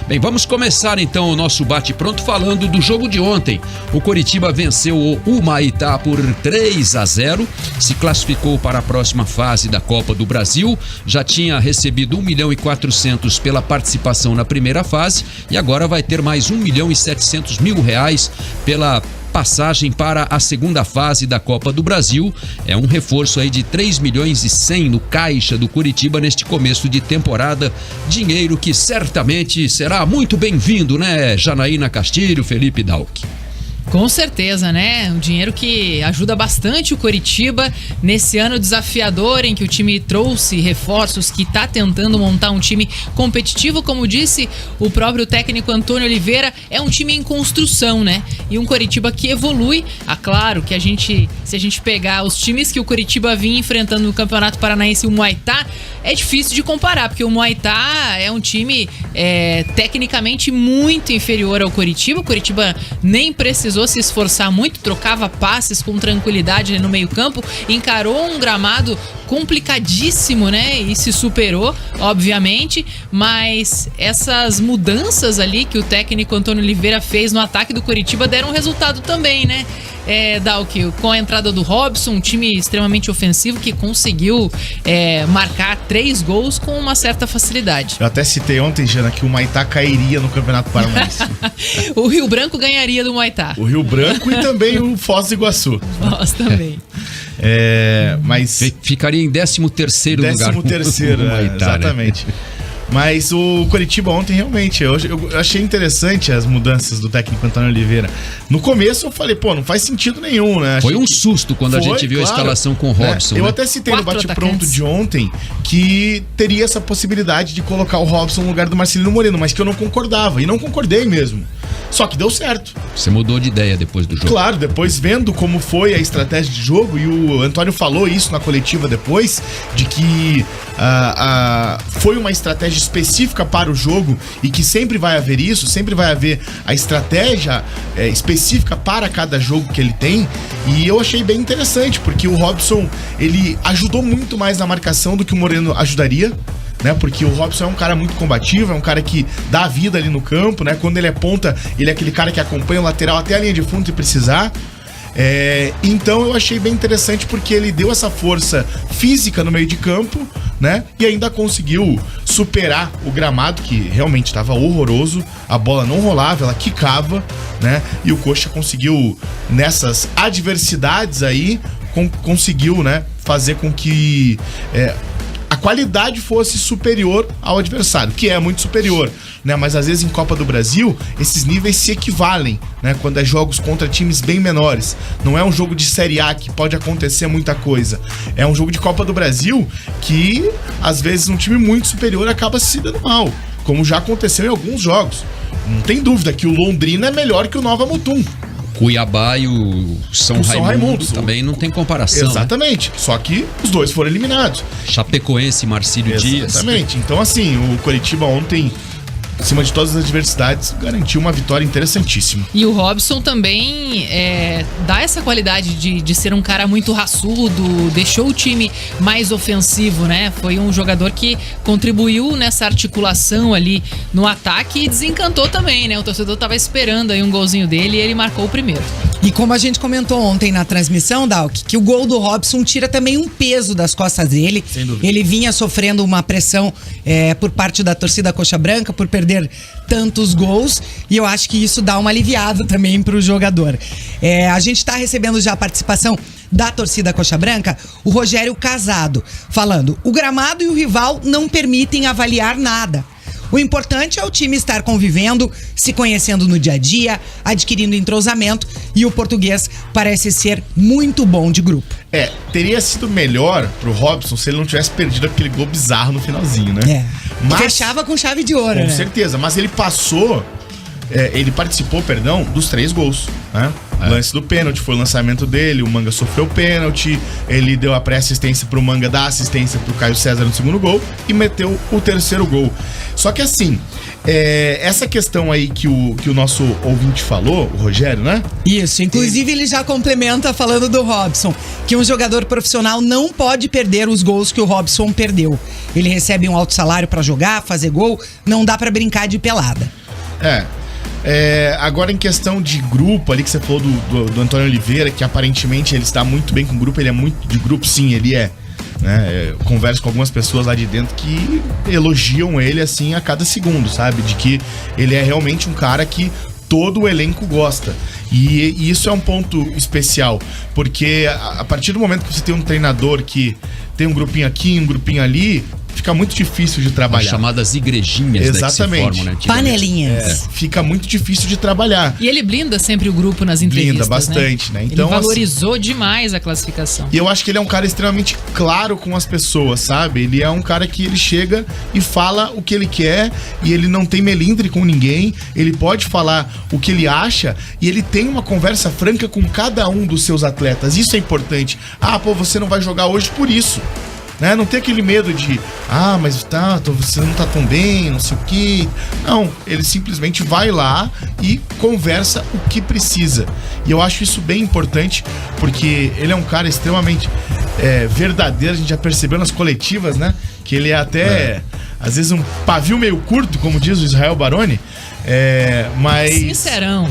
Bem, vamos começar então o nosso bate-pronto falando do jogo de ontem. O Coritiba venceu o Humaitá por 3-0, se classificou para a próxima fase da Copa do Brasil, já tinha recebido 1.400.000 pela participação na primeira fase e agora vai ter mais R$1.700.000 pela passagem para a segunda fase da Copa do Brasil. É um reforço aí de 3.100.000 no caixa do Coritiba neste começo de temporada, dinheiro que certamente será muito bem-vindo, né, Janaína Castilho, Felipe Dalck? Com certeza, né? Um dinheiro que ajuda bastante o Coritiba nesse ano desafiador em que o time trouxe reforços, que está tentando montar um time competitivo. Como disse o próprio técnico Antônio Oliveira, é um time em construção, né? E um Coritiba que evolui. Claro que se a gente pegar os times que o Coritiba vinha enfrentando no Campeonato Paranaense e o Humaitá, é difícil de comparar, porque o Humaitá é um time tecnicamente muito inferior ao Coritiba. O Coritiba nem precisou se esforçar muito, trocava passes com tranquilidade no meio-campo, encarou um gramado complicadíssimo, né? E se superou, obviamente, mas essas mudanças ali que o técnico Antônio Oliveira fez no ataque do Coritiba deram resultado também, né? Dalck, com a entrada do Robson, um time extremamente ofensivo que conseguiu marcar 3 gols com uma certa facilidade. Eu até citei ontem, Jana, que o Humaitá cairia no Campeonato Paranaense. O Rio Branco ganharia do Humaitá. O Rio Branco e também o Foz do Iguaçu. Foz também. Mas ficaria em 13º lugar. 13º, exatamente. Né? Mas o Coritiba ontem realmente, eu achei interessante as mudanças do técnico Antônio Oliveira. No começo eu falei, não faz sentido nenhum, né? Foi um susto quando a gente viu a escalação com o Robson. Eu até citei no bate-pronto de ontem que teria essa possibilidade de colocar o Robson no lugar do Marcelino Moreno, mas que eu não concordava, e não concordei mesmo. Só que deu certo. Você mudou de ideia depois do jogo. Claro, depois vendo como foi a estratégia de jogo, e o Antônio falou isso na coletiva depois, de que foi uma estratégia específica para o jogo e que sempre vai haver isso, sempre vai haver a estratégia específica para cada jogo que ele tem. E eu achei bem interessante, porque o Robson, ele ajudou muito mais na marcação do que o Moreno ajudaria, né? Porque o Robson é um cara muito combativo, é um cara que dá a vida ali no campo, né? Quando ele é ponta, ele é aquele cara que acompanha o lateral até a linha de fundo se precisar. Então eu achei bem interessante porque ele deu essa força física no meio de campo, né? E ainda conseguiu superar o gramado, que realmente estava horroroso, a bola não rolava, ela quicava, né? E o Coxa conseguiu, nessas adversidades aí, conseguiu, né, fazer com que a qualidade fosse superior ao adversário, que é muito superior, né? Mas às vezes em Copa do Brasil esses níveis se equivalem, né? Quando é jogos contra times bem menores. Não é um jogo de Série A que pode acontecer muita coisa. É um jogo de Copa do Brasil que às vezes um time muito superior acaba se dando mal, como já aconteceu em alguns jogos. Não tem dúvida que o Londrina é melhor que o Nova Mutum. Cuiabá e o São Raimundo também não tem comparação. Exatamente, né? Só que os dois foram eliminados. Chapecoense e Marcílio Dias. Exatamente, então assim, o Coritiba ontem, acima de todas as adversidades, garantiu uma vitória interessantíssima. E o Robson também dá essa qualidade de ser um cara muito raçudo, deixou o time mais ofensivo, né? Foi um jogador que contribuiu nessa articulação ali no ataque e desencantou também, né? O torcedor tava esperando aí um golzinho dele e ele marcou o primeiro. E como a gente comentou ontem na transmissão, Dalck, que o gol do Robson tira também um peso das costas dele. Sem dúvida. Ele vinha sofrendo uma pressão por parte da torcida Coxa Branca por perder tantos gols, e eu acho que isso dá uma aliviada também pro jogador. A gente tá recebendo já a participação da torcida Coxa Branca, o Rogério Casado, falando: o gramado e o rival não permitem avaliar nada. O importante é o time estar convivendo, se conhecendo no dia a dia, adquirindo entrosamento, e o português parece ser muito bom de grupo. Teria sido melhor pro Robson se ele não tivesse perdido aquele gol bizarro no finalzinho, né? Mas fechava com chave de ouro, com né? certeza, mas ele participou, dos 3 gols, né? Lance do pênalti, foi o lançamento dele, o Manga sofreu o pênalti, ele deu a pré-assistência pro Manga, dar assistência pro Caio César no segundo gol e meteu o terceiro gol. Só que assim, Essa questão aí que o nosso ouvinte falou, o Rogério, né? Isso, inclusive ele já complementa falando do Robson, que um jogador profissional não pode perder os gols que o Robson perdeu. Ele recebe um alto salário pra jogar, fazer gol, não dá pra brincar de pelada. Agora em questão de grupo ali que você falou do Antônio Oliveira, que aparentemente ele está muito bem com o grupo, ele é muito de grupo, sim, ele é. Né? Eu converso com algumas pessoas lá de dentro que elogiam ele assim a cada segundo, sabe? De que ele é realmente um cara que todo o elenco gosta. E isso é um ponto especial, porque a partir do momento que você tem um treinador que tem um grupinho aqui, um grupinho ali, fica muito difícil de trabalhar. As chamadas igrejinhas. Exatamente. Né, que se formam, né, panelinhas. Fica muito difícil de trabalhar. E ele blinda sempre o grupo nas entrevistas. Blinda bastante, né? Então, ele valorizou demais a classificação. E eu acho que ele é um cara extremamente claro com as pessoas, sabe? Ele é um cara que ele chega e fala o que ele quer e ele não tem melindre com ninguém. Ele pode falar o que ele acha e ele tem uma conversa franca com cada um dos seus atletas. Isso é importante. Você não vai jogar hoje por isso. Né? Não tem aquele medo de mas você não tá tão bem, não sei o que. Não, ele simplesmente vai lá e conversa o que precisa. E eu acho isso bem importante, porque ele é um cara extremamente verdadeiro. A gente já percebeu nas coletivas, né? Que ele é até, às vezes, um pavio meio curto, como diz o Israel Baroni. Mas sincerão.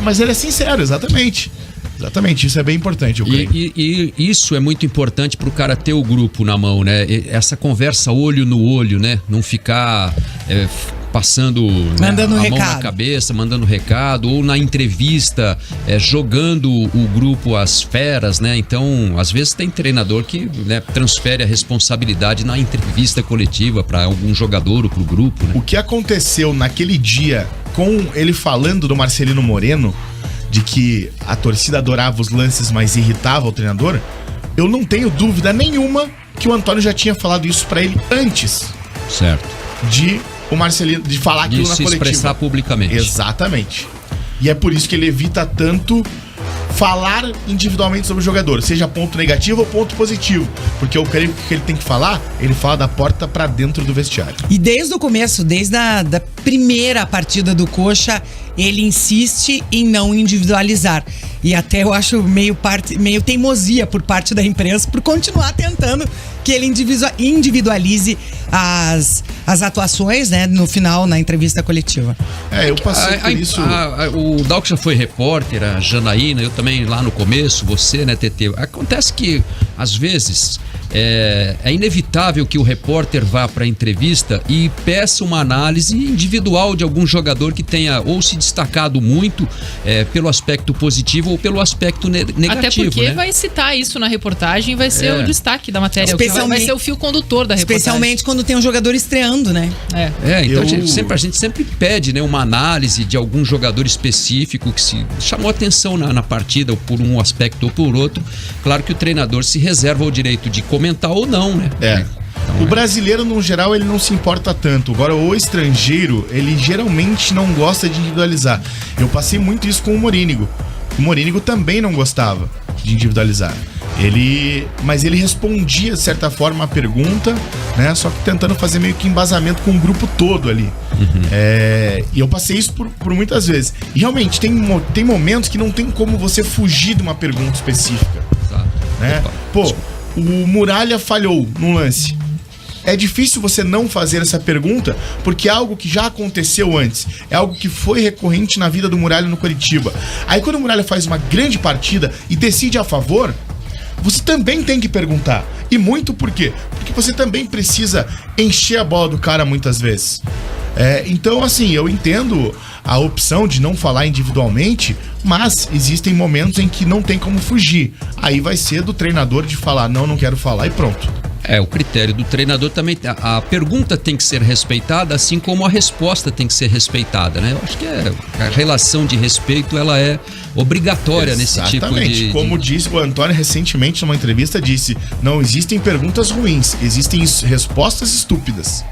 Mas ele é sincero, exatamente. Exatamente, isso é bem importante, eu creio. E isso é muito importante pro cara ter o grupo na mão, né? Essa conversa olho no olho, né? Não ficar passando mandando a mão recado na cabeça, mandando recado, ou na entrevista jogando o grupo às feras, né? Então, às vezes tem treinador que transfere a responsabilidade na entrevista coletiva para algum jogador ou pro grupo, né? O que aconteceu naquele dia com ele falando do Marcelino Moreno, de que a torcida adorava os lances, mas irritava o treinador, eu não tenho dúvida nenhuma que o Antônio já tinha falado isso pra ele antes. Certo. De o Marcelino, de falar aquilo na coletiva. De se expressar publicamente. Exatamente. E é por isso que ele evita tanto falar individualmente sobre o jogador, seja ponto negativo ou ponto positivo, porque eu creio que o que ele tem que falar, ele fala da porta pra dentro do vestiário. E desde o começo, desde a primeira partida do Coxa, ele insiste em não individualizar. E até eu acho meio teimosia por parte da imprensa por continuar tentando que ele individualize as atuações, né, no final, na entrevista coletiva. Eu passei por isso. O Dalco já foi repórter, a Janaína, eu também lá no começo, você, né, TT? Acontece que, às vezes, é inevitável que o repórter vá para a entrevista e peça uma análise individual de algum jogador que tenha ou se destacado muito pelo aspecto positivo ou pelo aspecto negativo. Até porque, né? Vai citar isso na reportagem, vai ser o destaque da matéria, vai ser o fio condutor da reportagem. Especialmente quando tem um jogador estreando, né? Então a gente sempre pede, né, uma análise de algum jogador específico que se chamou atenção na partida, ou por um aspecto ou por outro. Claro que o treinador se reserva o direito de comentar ou não, né? Então, o brasileiro, no geral, ele não se importa tanto. Agora, o estrangeiro, ele geralmente não gosta de individualizar. Eu passei muito isso com o Morínigo. O Morínigo também não gostava de individualizar. Mas ele respondia, de certa forma, a pergunta, né? Só que tentando fazer meio que embasamento com o grupo todo ali. E eu passei isso por muitas vezes. E realmente, tem momentos que não tem como você fugir de uma pergunta específica. Né? O Muralha falhou num lance. É difícil você não fazer essa pergunta, porque é algo que já aconteceu antes. É algo que foi recorrente na vida do Muralha no Coritiba. Aí quando o Muralha faz uma grande partida e decide a favor, você também tem que perguntar. E muito por quê? Porque você também precisa encher a bola do cara muitas vezes. Então, assim, eu entendo a opção de não falar individualmente, mas existem momentos em que não tem como fugir. Aí vai ser do treinador de falar, não quero falar e pronto. O critério do treinador também. A pergunta tem que ser respeitada, assim como a resposta tem que ser respeitada, né? Eu acho que a relação de respeito, ela é obrigatória. Exatamente. Nesse tipo de... Como disse o Antônio recentemente numa entrevista, disse, não existem perguntas ruins, existem respostas estúpidas.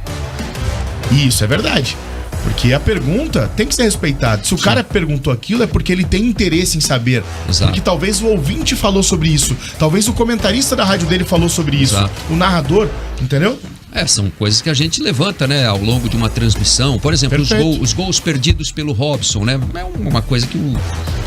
E isso é verdade. Porque a pergunta tem que ser respeitada. Se o cara perguntou aquilo, é porque ele tem interesse em saber. Exato. Porque talvez o ouvinte falou sobre isso. Talvez o comentarista da rádio dele falou sobre isso. Exato. O narrador, entendeu? São coisas que a gente levanta, né, ao longo de uma transmissão. Por exemplo, os gols perdidos pelo Robson, né? É uma coisa que o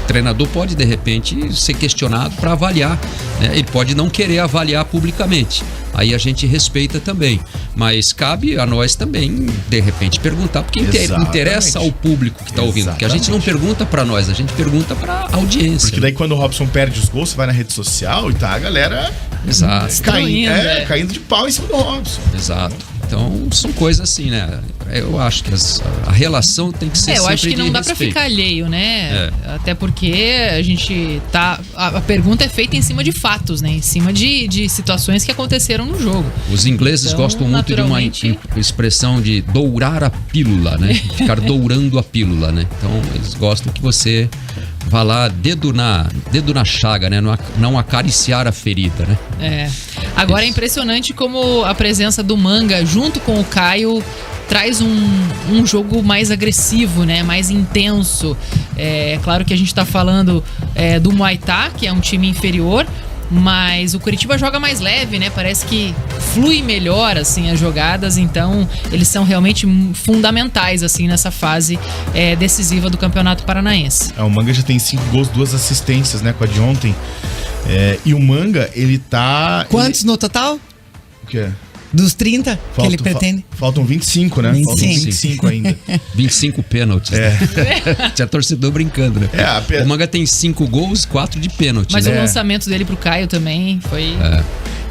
treinador pode, de repente, ser questionado para avaliar, né? Ele pode não querer avaliar publicamente. Aí a gente respeita também. Mas cabe a nós também, de repente, perguntar, porque interessa ao público que está ouvindo. Porque a gente não pergunta para nós, a gente pergunta para a audiência. Porque daí quando o Robson perde os gols, você vai na rede social e tá a galera caindo de pau em cima do Robson. Exato. Então, são coisas assim, né? Eu acho que a relação tem que ser sempre de respeito. Eu acho que não dá pra ficar alheio, né? Até porque a gente tá... A pergunta é feita em cima de fatos, né? Em cima de situações que aconteceram no jogo. Os ingleses gostam muito de uma expressão de dourar a pílula, né? Ficar dourando a pílula, né? Então, eles gostam que você vá lá, dedo na chaga, né? Não acariciar a ferida, né? Agora é impressionante como a presença do Manga junto com o Caio traz um jogo mais agressivo, né? Mais intenso. É claro que a gente tá falando do Muay Thai, que é um time inferior, mas o Coritiba joga mais leve, né? Parece que flui melhor, assim, as jogadas. Então, eles são realmente fundamentais, assim, nessa fase decisiva do Campeonato Paranaense. O Manga já tem 5 gols, 2 assistências, né? Com a de ontem. E o Manga, ele tá... Quantos no total? O quê? Dos 30 que ele pretende? Faltam 25, né? 25. Faltam 25 ainda. 25 pênaltis. Tinha torcedor brincando, né? O Manga tem 5 gols, 4 de pênalti. Mas o lançamento dele pro Caio também foi...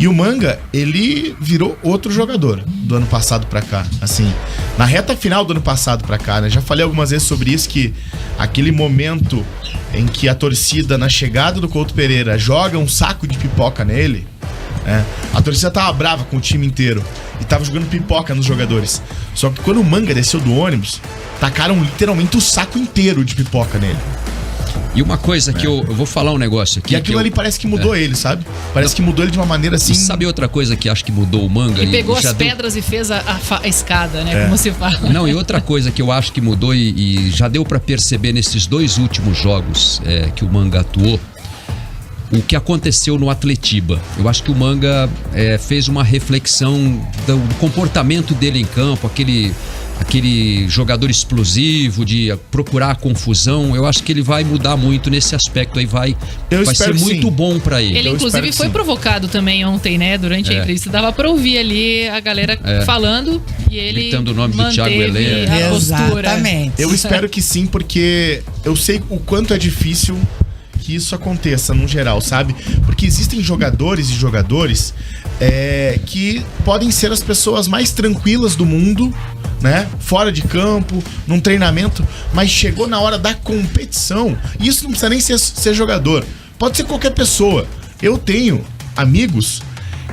E o Manga, ele virou outro jogador do ano passado pra cá. Assim, na reta final do ano passado pra cá, né? Já falei algumas vezes sobre isso, que aquele momento em que a torcida, na chegada do Couto Pereira, joga um saco de pipoca nele... A torcida tava brava com o time inteiro e tava jogando pipoca nos jogadores. Só que quando o Manga desceu do ônibus, tacaram literalmente o saco inteiro de pipoca nele. E uma coisa que eu vou falar um negócio aqui. E aquilo ali parece que mudou ele, sabe? Parece que mudou ele de uma maneira assim. E sabe outra coisa que acho que mudou o Manga? Ele pegou as pedras e fez a escada, né? Como se fala. Não, e outra coisa que eu acho que mudou e já deu pra perceber nesses 2 últimos jogos que o Manga atuou, o que aconteceu no Atletiba. Eu acho que o Manga fez uma reflexão do comportamento dele em campo, aquele jogador explosivo de procurar a confusão. Eu acho que ele vai mudar muito nesse aspecto aí, vai ser muito bom pra ele. Ele inclusive foi provocado também ontem, né? Durante a entrevista, dava pra ouvir ali a galera falando e ele gritando o nome do Thiago Heleno. Exatamente. Eu espero que sim, porque eu sei o quanto é difícil que isso aconteça no geral, sabe? Porque existem jogadores e jogadores que podem ser as pessoas mais tranquilas do mundo, né? Fora de campo, num treinamento, mas chegou na hora da competição, e isso não precisa nem ser jogador, pode ser qualquer pessoa. Eu tenho amigos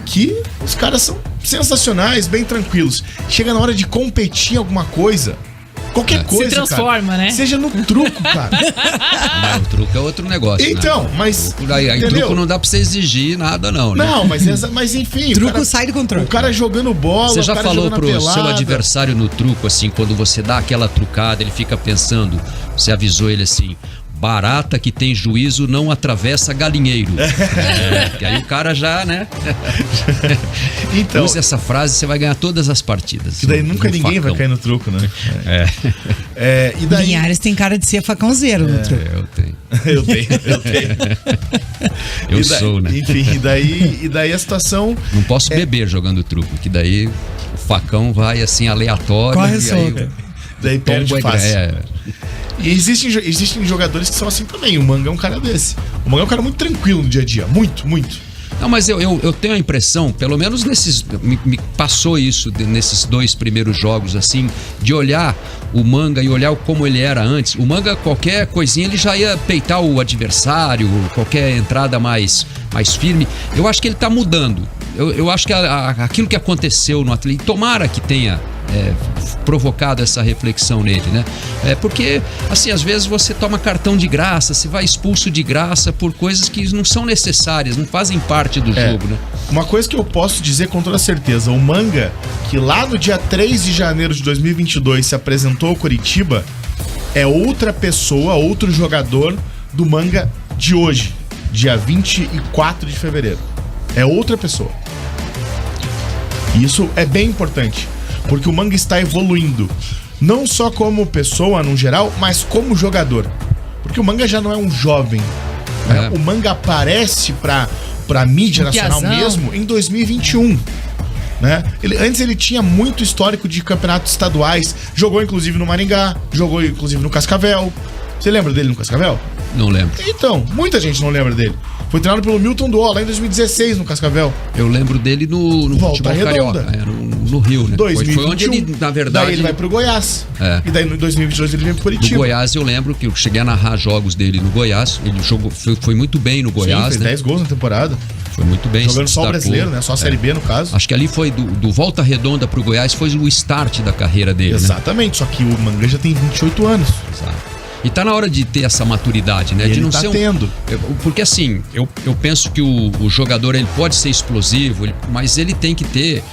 que os caras são sensacionais, bem tranquilos. Chega na hora de competir em alguma coisa, qualquer coisa, se transforma, cara, né? Seja no truco, cara. Mas o truco é outro negócio. Então, né? mas... Aí truco não dá pra você exigir nada, não, né? Não, mas enfim... Truco sai do controle. O cara jogando bola, você já falou pro pelada. seu adversário no truco, assim, quando você dá aquela trucada, ele fica pensando, você avisou ele assim... Barata que tem juízo não atravessa galinheiro. Que aí o cara já, né? Então, use essa frase, você vai ganhar todas as partidas. Que daí nunca ninguém vai cair no truco, né? E daí... Linhares tem cara de ser facãozeiro no truco. Eu tenho. Eu sou, né? Enfim, e daí a situação... Não posso beber jogando truco, que daí o facão vai assim aleatório. Corre solto. Daí perde fácil. E existem jogadores que são assim também. O Manga é um cara desse. O Manga é um cara muito tranquilo no dia a dia. Muito, muito. Não, mas eu tenho a impressão, pelo menos me passou isso nesses 2 primeiros jogos, assim, de olhar o Manga e olhar como ele era antes. O Manga, qualquer coisinha, ele já ia peitar o adversário, qualquer entrada mais firme. Eu acho que ele tá mudando. Eu acho que aquilo que aconteceu no Atlético, tomara que tenha provocado essa reflexão nele, né? Porque, assim, às vezes você toma cartão de graça, você vai expulso de graça por coisas que não são necessárias, não fazem parte do jogo, né? Uma coisa que eu posso dizer com toda certeza, o Manga, que lá no dia 3 de janeiro de 2022 se apresentou ao Coritiba, é outra pessoa, outro jogador do Manga de hoje, dia 24 de fevereiro. É outra pessoa. E isso é bem importante, porque o Manga está evoluindo, não só como pessoa no geral, mas como jogador. Porque o Manga já não é um jovem, né? O Manga aparece pra mídia nacional mesmo em 2021. Né? Antes ele tinha muito histórico de campeonatos estaduais, jogou inclusive no Maringá, jogou inclusive no Cascavel. Você lembra dele no Cascavel? Não lembro. Então, muita gente não lembra dele. Foi treinado pelo Milton Duó lá em 2016 no Cascavel. Eu lembro dele no Volta futebol Redonda. carioca, no Rio, né? 2021, foi onde ele, na verdade... Daí ele vai pro Goiás. É. E daí em 2022 ele vem pro No Curitiba. Goiás eu lembro que eu cheguei a narrar jogos dele no Goiás. Ele jogou, foi muito bem no Goiás, fez né? 10 gols na temporada. Foi muito bem. Jogando se só o destacou. brasileiro, né? Só a Série B no caso. Acho que ali foi do Volta Redonda pro Goiás, foi o start da carreira dele, né? Exatamente, só que o Manga já tem 28 anos. Exato. E tá na hora de ter essa maturidade, né? E de ele não tá ser tendo. Porque assim, eu penso que o jogador ele pode ser explosivo, mas ele tem que ter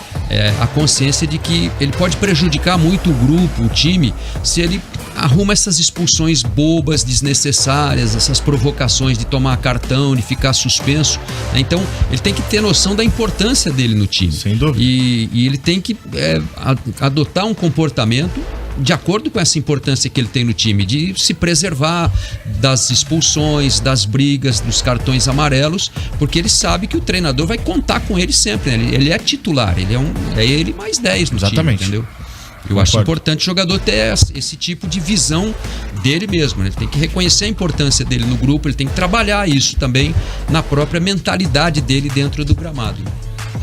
a consciência de que ele pode prejudicar muito o grupo, o time, se ele arruma essas expulsões bobas, desnecessárias, essas provocações de tomar cartão, de ficar suspenso. Então, ele tem que ter noção da importância dele no time. Sem dúvida. E ele tem que adotar um comportamento de acordo com essa importância que ele tem no time, de se preservar das expulsões, das brigas, dos cartões amarelos, porque ele sabe que o treinador vai contar com ele sempre, né? Ele é titular, é ele mais 10 no time, entendeu? Eu acho importante o jogador ter esse tipo de visão dele mesmo, né? Ele tem que reconhecer a importância dele no grupo, ele tem que trabalhar isso também na própria mentalidade dele dentro do gramado.